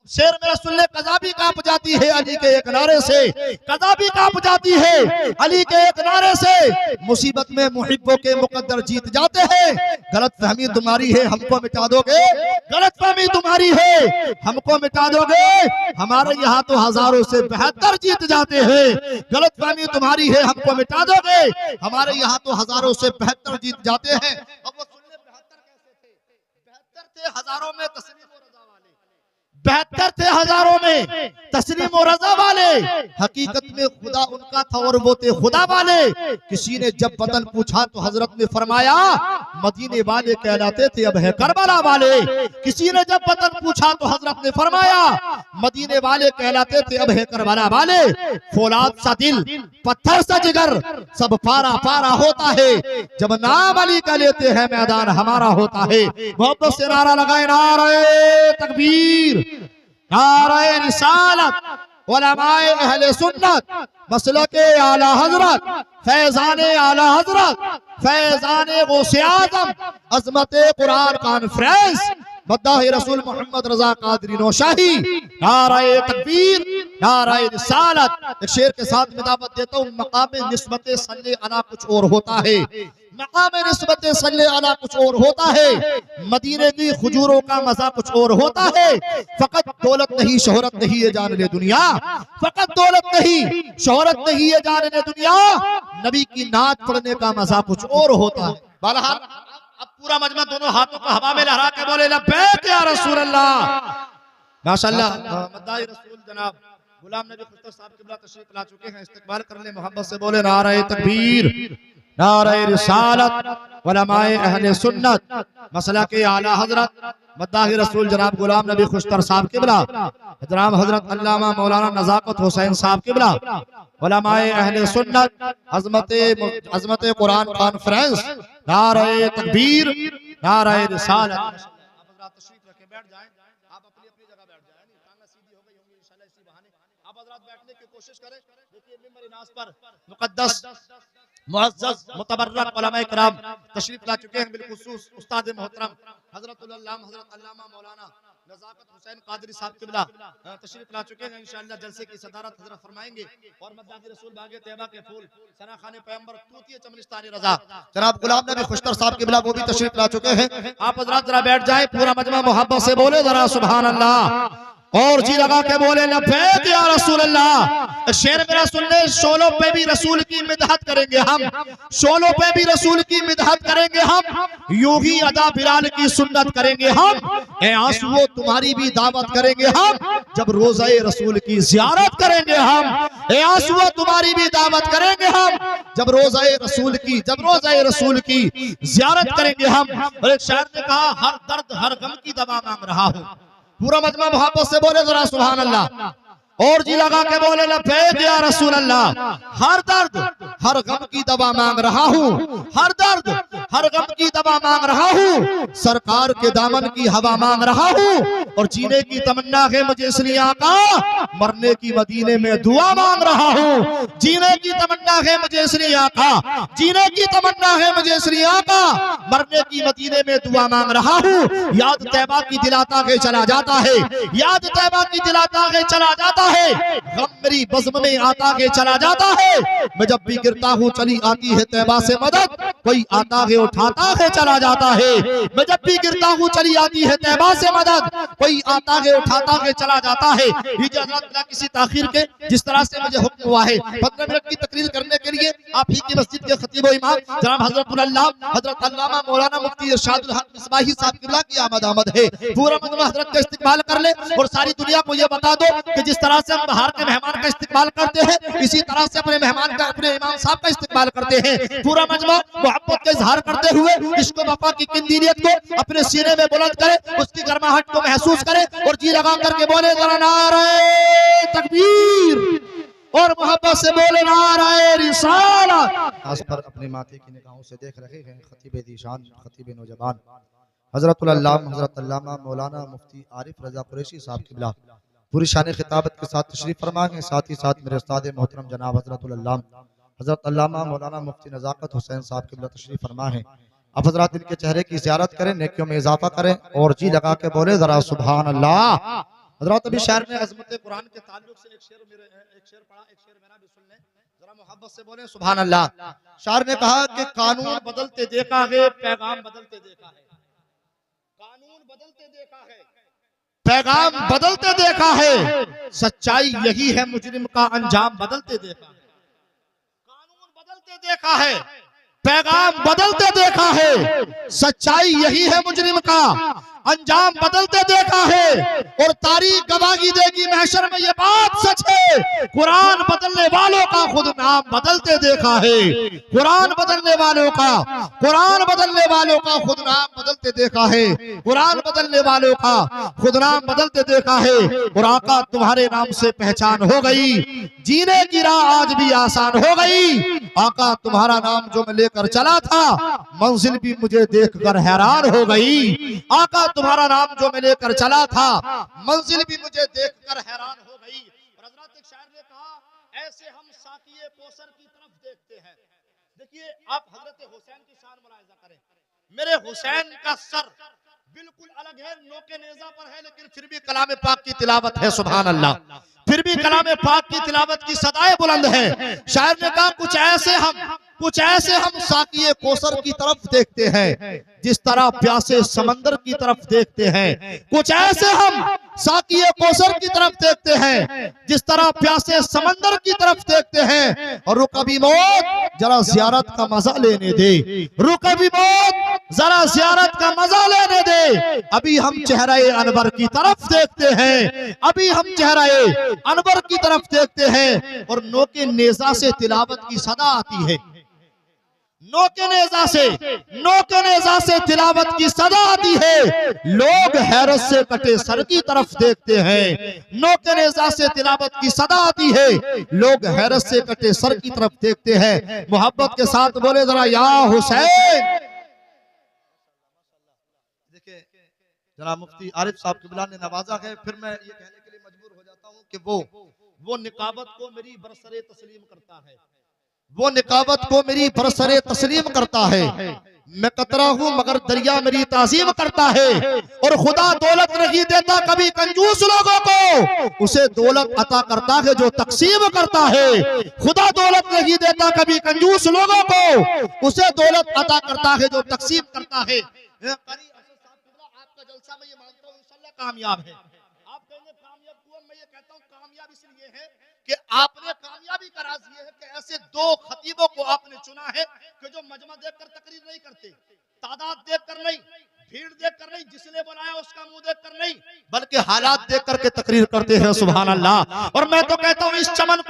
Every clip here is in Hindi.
शेर मेरा सुन ले, कज़ा भी कांप जाती है अली के एक नारे से, कज़ा भी कांप जाती है अली के एक नारे से। मुसीबत में मुहिब्बों के मुकद्दर जीत जाते हैं। गलत फहमी तुम्हारी है, हमको मिटा दोगे, गलत फहमी तुम्हारी है, हमको मिटा दोगे। हमारे यहाँ तो हजारों से बेहतर जीत जाते हैं। गलत फहमी तुम्हारी है, हमको मिटा दोगे, हमारे यहाँ तो हजारों से बेहतर जीत जाते हैं। अब वो सुन ले, बेहतर कैसे थे? बेहतर थे हजारों में तस्लीम और रज़ा वाले, बेहतर थे हजारों में तस्लीम और रज़ा वाले। हकीकत में खुदा उनका था और वो थे खुदा वाले। किसी ने जब वतन पूछा तो हजरत ने फरमाया मदीने वाले कहलाते थे, अब है करबला वाले। किसी ने जब वतन पूछा तो हजरत ने फरमाया मदीने वाले कहलाते थे, अब है करबला वाले। फौलाद सा दिल, पत्थर सा जिगर, सब पारा पारा होता है। जब नाम अली का लेते हैं मैदान हमारा होता है। मोहब्बत से नारा लगाए, नारे तकबीर, नारे रिसालत, उलमाए अहले सुन्नत, मसलके आला हजरत, फैजाने आला हजरत, फैजाने गौसे आज़म, अज़मते कुरान कॉन्फ्रेंस, मद्दाह रसूल मोहम्मद रजा कादरी नौशाही। नाराए तकबीर, नाराए रिसालत। एक शेर के साथ मैं दावत देता हूँ, मकाम निस्बत सल्ले अला कुछ और होता है, मकाम निस्बत सल्ले अला कुछ और होता है। मदीने की खुजूरों का मजा कुछ और होता है। फकत दौलत नहीं शोहरत नहीं ये जान ले दुनिया, फकत दौलत नहीं शोहरत नहीं ये जान ले दुनिया। नबी की नात पढ़ने का मजा कुछ और होता है। बहरहाल अब पूरा मजमा दोनों हाथों को हवा में लहरा के बोले लब्बैक या रसूल अल्लाह। माशाअल्लाह, मद्दाई रसूल जनाब गुलाम नबी खुश्तर साहब किबला तशरीफ ला चुके हैं, इस्तकबाल कर ले मोहब्बत से बोले नारे तकबीर, नारे रिसालत, उलमाए अहले सुन्नत, मसलके आला हजरत, मद्दाही रसूल जनाब गुलाम नबी खुश्तर साहब किबला, जनाब हजरत अल्लामा मौलाना नज़ाकत हुसैन साहब किबला, उलमाए अहले सुन्नत, अज़मते कुरान कॉन्फ्रेंस, नारे तकबीर, नारे रिसालत। तशरीफ रखे, बैठ जाएं, आप अपनी अपनी जगह बैठ जाएं, टांगा सीधी हो गई होंगी इंशाल्लाह इसी बहाने। आप हजरात बैठने की कोशिश करें। देखिए मिंबर नाज़ पर मुक़द्दस मुअज़्ज़ज़ मुतबर्रक उलमाए किराम तशरीफ ला चुके हैं। बिलखुसूस उस्ताद मोहतरम हजरतुल अल्लामा मौलाना नज़ाकत हुसैन कादरी साहब किबला तशरीफ ला चुके हैं। इंशाअल्लाह जलसे की सदारत हजरत फरमाएंगे। और मद्दाही रसूल बागे तैयबा के फूल सनाखाने पैगंबर तूतिए चमलिस्तानी रजा जनाब गुलाम नबी खुश्तर साहब किबला वो भी तशरीफ ला चुके हैं। आप हजरात जरा बैठ जाएं, पूरा मजमा मोहब्बत से बोले जरा सुभान अल्लाह और जी लगा के बोले लब्बैक या रसूल अल्लाह। शेर मेरा सुन ले, शोलों पे भी रसूल की मिदहत करेंगे हम, शोलों पे भी रसूल की मिदहत करेंगे हम, यूं ही अदा बिलाल की सुन्नत करेंगे हम। ए आंसुओं तुम्हारी भी दावत करेंगे हम, जब रोज़े रसूल की ज़ियारत करेंगे हम। ए आंसुओं तुम्हारी भी दावत करेंगे हम, जब रोज़े रसूल की, जब रोज़े रसूल की ज़ियारत करेंगे हम। और एक शायर ने कहा हर दर्द हर गम की दवा मांग रहा हूँ। पूरा मजमा मोहब्बत से बोले जरा सुभान अल्लाह और जी लगा के बोले लब्बैक या रसूल अल्लाह। हर दर्द हर गम की दवा मांग रहा हूँ, हर दर्द हर गम की दवा मांग रहा हूँ, सरकार के दामन की हवा मांग रहा हूँ। और जीने की तमन्ना है मुझे इसलिए आका, मरने की मदीने में दुआ मांग रहा हूँ। जीने की तमन्ना है मुझे इसलिए आका, जीने की तमन्ना है मुझे इसलिए आका, मरने की मदीने में दुआ मांग रहा हूँ। याद तैबा की दिलाता के चला जाता है, याद तैबा की दिलाता के चला जाता है, गम मेरी बज़्म में आता के चला जाता है। मैं जब भी गिरता हूँ चली आती है तैबा से मदद, कोई आता है उठाता है चला जाता है। मैं जब भी गिरता हूँ चली आती है तैबा से मदद, कोई आता है उठाता है चला जाता है। ये हज़रत बिना किसी ताखीर के जिस तरह से मुझे हुक्म हुआ है 15 मिनट की तकरीर करने के लिए आप ही की मस्जिद के खतीब व इमाम जनाब हजरत अल्लामा मौलाना मुफ्ती इरशादुल हक मिसबाही साहब किबला की आमद है। पूरा मजमा हजरत का इस्तिकबाल कर ले और सारी दुनिया को ये बता दो कि जिस तरह से हम बाहर के मेहमान का इस्तिकबाल करते हैं, इसी तरह से अपने मेहमान का, अपने इमाम साहब का इस्तिकबाल करते हैं। पूरा मजमा मोहब्बत का इजहार करते हुए इश्क वफा की किंदीलियत को अपने सीने में बुलंद करे, उसकी गर्माहट को महसूस करे और जी लगा करके बोले जरा नारे तकबीर और मोहब्बत से बोले नारे रिसालत। आज पर अपने माथे की निगाहों से देख रहे हैं खतीब दीशान, खतीब नौजवान हजरतुल अल्लामा मौलाना मुफ्ती आरिफ रजा कुरैशी साहब किबला पूरी शान खिताबत के साथ तशरीफ फरमा है। साथ ही साथ मेरे उस्ताद मोहतरम जनाब हजरत अल्लामा मौलाना मुफ्ती नज़ाकत हुसैन साहब किबला तशरीफ फरमा है। आप हजरात इनके चेहरे की ज़ियारत करें, नेकियों में इजाफा करें और जी लगा के बोले जरा सुभान अल्लाह। हज़रत अभी शायर ने अज़मत कुरान के ताल्लुक से एक शेर पढ़ा, एक शेर मेरा भी सुन लें, जरा मोहब्बत से बोले सुभान अल्लाह। शायर ने कहा कि कानून बदलते देखा है, पैगाम बदलते देखा है। कानून बदलते देखा है, पैगाम बदलते देखा है, सच्चाई यही है मुजरिम का अंजाम बदलते देखा है। कानून बदलते देखा है, पैगाम बदलते देखा है, सच्चाई यही है मुजरिम का अंजाम बदलते देखा है। और तारीख गवाही देगी महशर में ये बात सच है, कुरान बदलने वालों का खुद नाम बदलते देखा है। कुरान बदलने वालों का, कुरान बदलने वालों का खुद नाम बदलते देखा है। कुरान बदलने वालों का खुद नाम बदलते देखा है। और आका तुम्हारे नाम से पहचान हो गई, जीने की राह आज भी आसान हो गई। आका तुम्हारा नाम जो मैं लेकर चला था, मंजिल भी मुझे देखकर हैरान हो गई। आका तुम्हारा नाम जो मैं लेकर चला था, मंजिल भी मुझे देखकर हैरान हो गई। और हज़रत एक शायर ने कहा, ऐसे हम साकिए कौसर की तरफ देखते हैं। देखिए आप हज़रत हुसैन की शान मुलाहिजा करें। मेरे हुसैन का सर बिल्कुल अलग है, नोके नेज़ा पर है, लेकिन फिर भी कलाम पाक की तिलावत है, सुभान अल्लाह। फिर भी कलाम पाक की तिलावत की सदाएं बुलंद है। शायर ने कहा कुछ ऐसे हम साकिए कौसर की तरफ देखते हैं, जिस तरह प्यासे समंदर की तरफ देखते हैं। कुछ ऐसे हम साकिए कौसर की तरफ देखते हैं, जिस तरह प्यासे समंदर की तरफ देखते हैं। और रुक अभी मौत जरा ज़ियारत का मजा लेने दे, रुक अभी मौत जरा ज़ियारत का मजा लेने दे। अभी हम चेहरे अनवर की तरफ देखते हैं, अभी हम चेहरे अनवर की तरफ देखते हैं। और नोके नेज़ा से तिलावत की सदा आती है, नोके नेज़ा से तिलावत की सदा आती है। लोग हैरत से कटे सर की तरफ देखते हैं। नोके नेज़ा से तिलावत की सदा आती है, लोग हैरत से कटे सर की तरफ देखते हैं। मोहब्बत के साथ बोले जरा या हुसैन। देखिए जरा मुफ्ती आरिफ साहब किबला ने नवाजा है, फिर मैं ये कहने के लिए मजबूर हो जाता हूँ कि वो निकाबत को मेरी बरसरे तस्लीम करता है, वो निकाबत को मेरी बरसरे तस्लीम करता है। मैं कतरा हूँ मगर दरिया मेरी ताजीम करता है। और खुदा दौलत नहीं देता कभी कंजूस लोगों को, उसे दौलत अता करता है जो तकसीम करता है। खुदा दौलत नहीं देता कभी कंजूस लोगों को, उसे दौलत अता करता है जो तकसीम करता है। आपका जलसा मैं ये मानता हूँ इंशाअल्लाह कामयाब है। आप कहेंगे कामयाब हुआ, मैं ये कहता हूँ कामयाब इसलिए है कि आपने कामयाबी का राज ये है कि ऐसे दो खतीबों को आपने चुना है कि जो मजमा देखकर तकरीर नहीं करते, तादाद देखकर नहीं, भीड़ देखकर नहीं, जिसने बनाया उसका मुंह देखकर नहीं, बल्कि हालात देख करके तकरीर करते हैं, सुभान अल्लाह। और मैं तो कहता हूँ इस चमन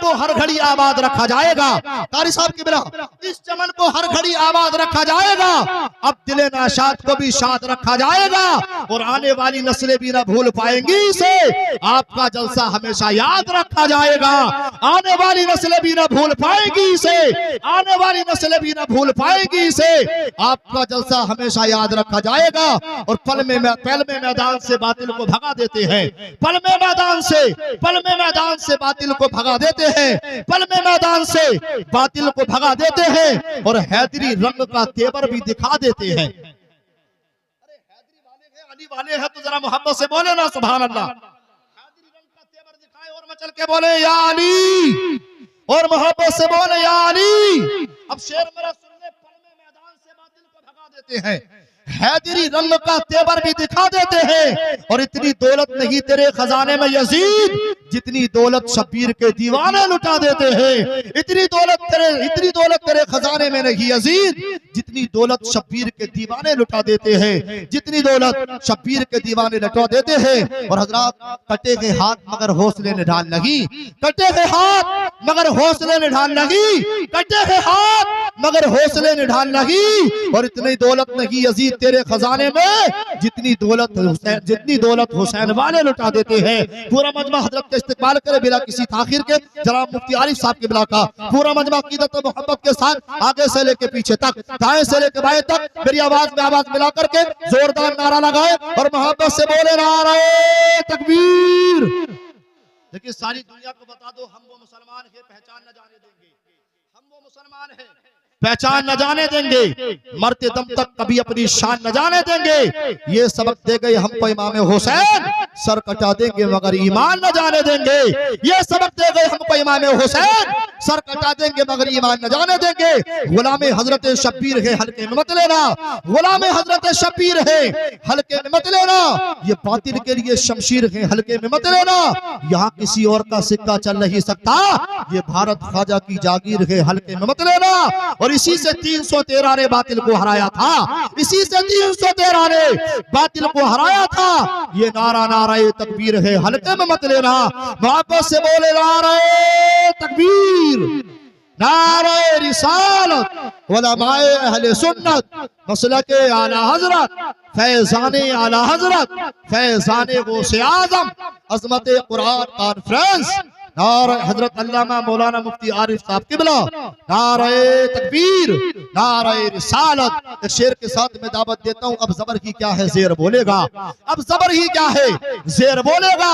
को हर घड़ी आबाद रखा जाएगा। कारी साहब की बिला, इस चमन को हर घड़ी आबाद रखा जाएगा। अब दिले नाशाद को भी शाद रखा जाएगा, और आने वाली नस्लें भी ना भूल पाएंगी इसे। आपका जलसा हमेशा याद रखा जाएगा, आने वाली नस्लें भी ना भूल पाएंगी इसे, आने वाली नस्लें भी ना भूल पाएंगी इसे। आपका जलसा हमेशा याद रखा जाएगा। और पल में मैदान से बातिल को भगा देते हैं, पल में मैदान से बातिल को भगा देते हैं, पल में मैदान से बातिल को भगा देते हैं। और हैदरी रंग का तेवर भी दिखा देते हैं। अरे हैदरी वाले हैं, अली वाले हैं, तो जरा मोहब्बत से बोले ना सुभान अल्लाह। हैदरी रंग का तेवर दिखाए और मचल के बोले या अली, और मोहब्बत से बोले या अली। अब शेर मेरा सुनने, पल में मैदान से बातिल को भगा देते हैं, हैदरी रंग का तेवर भी दिखा देते हैं। और इतनी दौलत नहीं तेरे खजाने में यजीद, जितनी दौलत शब्बीर के दीवाने लुटा देते हैं। इतनी दौलत तेरे खजाने में नहीं यजीद, जितनी दौलत शब्बीर के दीवाने लुटा देते हैं, जितनी दौलत शब्बीर के दीवाने लुटा देते हैं। और हजरात कटे के हाथ मगर हौसले ने ढाल लगी, कटे के हाथ मगर हौसले ने ढाल लगी, कटे के हाथ मगर हौसले ने ढाल लगी। और इतनी दौलत नहीं यजीद तेरे खजाने में, जितनी दौलत हुसैन वाले लुटा देते हैं। पूरा मजमा हजरत का इस्तेमाल करे बिना किसी ताखिर के। जनाब मुफ्ती आरिफ साहब के बिला का पूरा मजमा अकीदत और मोहब्बत के साथ आगे से लेके पीछे तक, दाएं से लेके बाएं तक मेरी आवाज में आवाज मिला करके जोरदार नारा लगाए और मोहब्बत से बोले नारे तकबीर। देखिए सारी दुनिया को बता दो हम वो मुसलमान है, पहचान न जाने देंगे। हम वो मुसलमान है, पहचान न जाने देंगे, मरते दम तक कभी अपनी शान न जाने देंगे। ये सबक दे गए हमको इमाम हुसैन, सर कटा देंगे मगर ईमान न जाने देंगे। ये सबक दे गए हमको इमाम हुसैन, सर कटा देंगे मगर ईमान न जाने देंगे। गुलाम हजरत शब्बीर है, हल्के में मत लेना। गुलाम हजरत शब्बीर है, हल्के में मत लेना। ये बातिल के लिए शमशीर है, हल्के में मत लेना। यहाँ किसी और का सिक्का चल नहीं सकता, ये भारत ख्वाजा की जागीर है, हल्के में मत लेना। और इसी से 313 ने बातिल को हराया था, इसी से 313 ने बातिल को हराया था। ये नारा नारे तकबीर है, हल्के में मत लेना। मोहब्बत से बोले नारे तकबीर, नारे रिसालत, उलमाए अहले सुन्नत, मसलके आला हजरत, फैजाने आला हजरत, फैजाने गौसे आजम, अजमत कुरान कॉन्फ्रेंस, नारे हजरत अल्लामा मौलाना मुफ्ती आरिफ साहब किबला, नारे तकबीर, नारे रिसालत। इस शेर के साथ मैं दावत देता हूँ। अब जबर ही क्या है, जेर बोलेगा। अब जबर ही क्या है, जेर बोलेगा।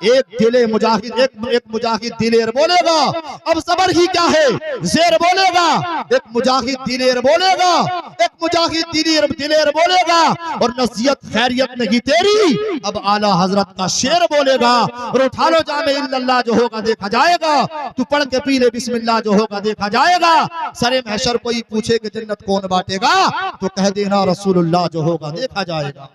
एक दिले मुजाहिद, एक मुजाहिद दिलेर बोलेगा। अब जबर ही क्या है, जेर बोलेगा। एक मुजाहिद दिलेर बोलेगा, एक मुजाहिद दिलेर बोलेगा। और नसीहत खैरियत नहीं तेरी, अब आला हजरत का शेर बोलेगा। और उठा लो जामे इल्लल्लाह जो होगा देखा जाएगा, तू पढ़ के पी ले बिस्मिल्लाह जो होगा देखा जाएगा। सरे महशर कोई पूछे कि जन्नत कौन बांटेगा, तो कह देना रसूलुल्लाह जो होगा देखा जाएगा।